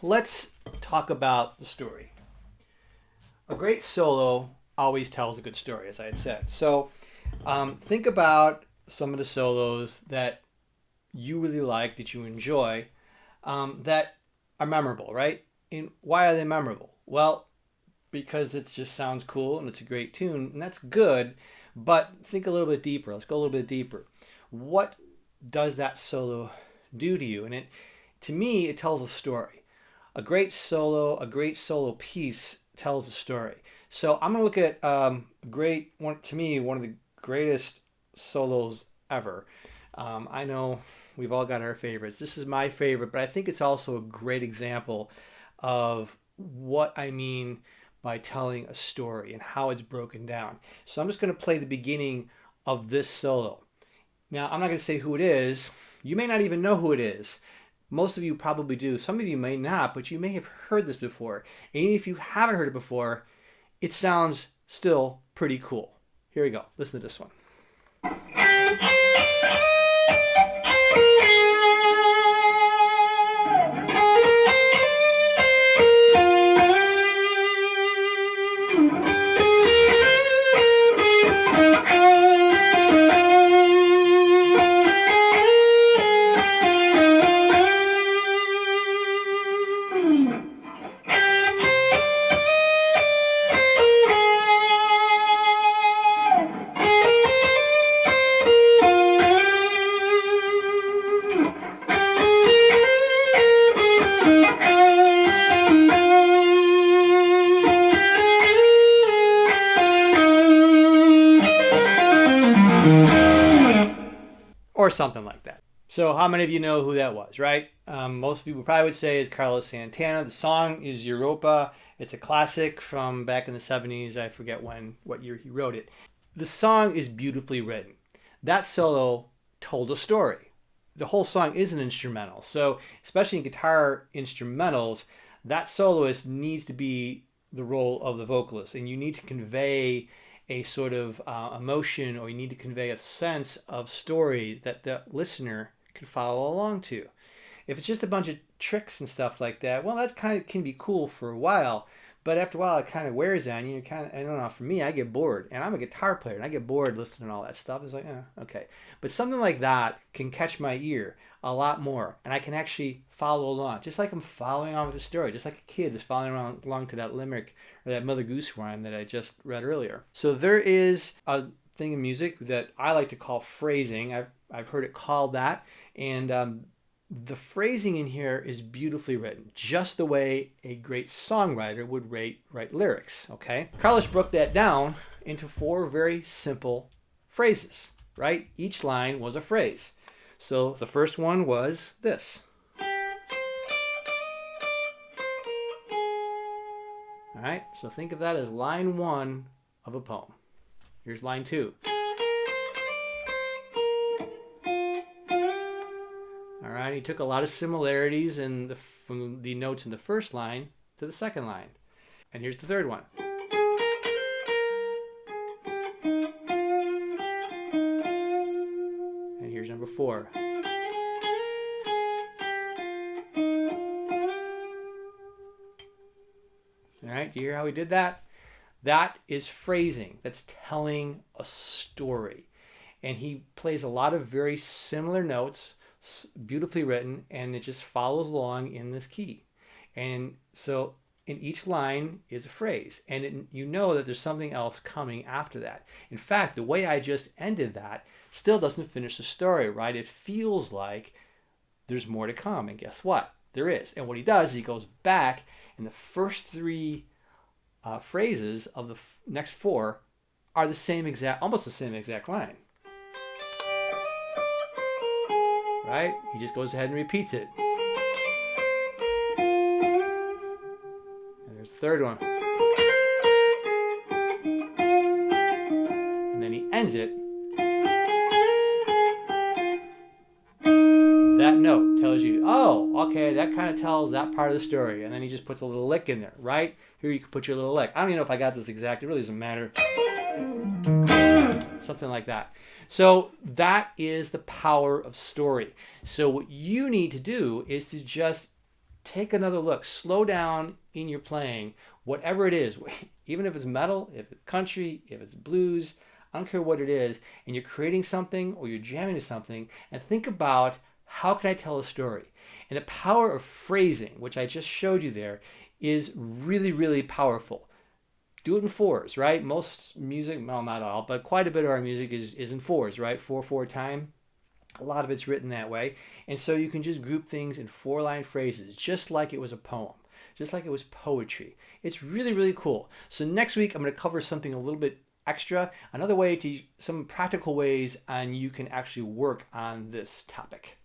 let's talk about the story. A great solo always tells a good story, as I had said. So think about some of the solos that you really like, that you enjoy, that are memorable, right? And why are they memorable? Well, because it just sounds cool and it's a great tune, and that's good. But think a little bit deeper. Let's go a little bit deeper. What does that solo do to you? And to me, it tells a story. A great solo piece tells a story. So I'm gonna look at to me, one of the greatest solos ever. I know we've all got our favorites. This is my favorite, but I think it's also a great example of what I mean by telling a story and how it's broken down. So I'm just going to play the beginning of this solo. Now, I'm not going to say who it is. You may not even know who it is. Most of you probably do. Some of you may not, but you may have heard this before. And even if you haven't heard it before, it sounds still pretty cool. Here we go. Listen to this one. Or something like that. So how many of you know who that was, right? Most people probably would say it's Carlos Santana. The song is Europa. It's a classic from back in the 70s. I forget what year he wrote it. The song is beautifully written. That solo told a story. The whole song is an instrumental. So especially in guitar instrumentals, that soloist needs to be the role of the vocalist. And you need to convey a sort of emotion, or you need to convey a sense of story that the listener can follow along to. If it's just a bunch of tricks and stuff like that, well, that kind of can be cool for a while, but after a while it kind of wears on you. I don't know, for me, I get bored, and I'm a guitar player, and I get bored listening to all that stuff. It's like, okay. But something like that can catch my ear a lot more, and I can actually follow along, just like I'm following on with the story, just like a kid is following along to that limerick or that Mother Goose rhyme that I just read earlier. So there is a thing in music that I like to call phrasing. I've heard it called that, and the phrasing in here is beautifully written, just the way a great songwriter would write lyrics. Okay, Carlos broke that down into 4 very simple phrases. Right, each line was a phrase. So the first one was this. All right, so think of that as line 1 of a poem. Here's line 2. All right, he took a lot of similarities from the notes in the first line to the second line. And here's the third one. And here's number 4. All right, do you hear how he did that? That is phrasing. That's telling a story. And he plays a lot of very similar notes, beautifully written, and it just follows along in this key. And so in each line is a phrase, and you know that there's something else coming after that. In fact, the way I just ended that still doesn't finish the story, right? It feels like there's more to come, and guess what? There is. And what he does is he goes back, and the first 3 phrases of the next 4 are almost the same exact line. Right? He just goes ahead and repeats it. And there's the third one. And then he ends it. That note tells you, oh, okay, that kind of tells that part of the story. And then he just puts a little lick in there, right? Here you can put your little lick. I don't even know if I got this exact. It really doesn't matter. Something like that. So that is the power of story. So what you need to do is to just take another look. Slow down in your playing, whatever it is, even if it's metal, if it's country, if it's blues, I don't care what it is, and you're creating something or you're jamming to something, and think about how can I tell a story? And the power of phrasing, which I just showed you there, is really, really powerful. Do it in fours, right? Most music, well, not all, but quite a bit of our music is in fours, right? 4/4 time. A lot of it's written that way. And so you can just group things in 4-line phrases, just like it was a poem, just like it was poetry. It's really, really cool. So next week, I'm going to cover something a little bit extra, another way to, some practical ways, and you can actually work on this topic.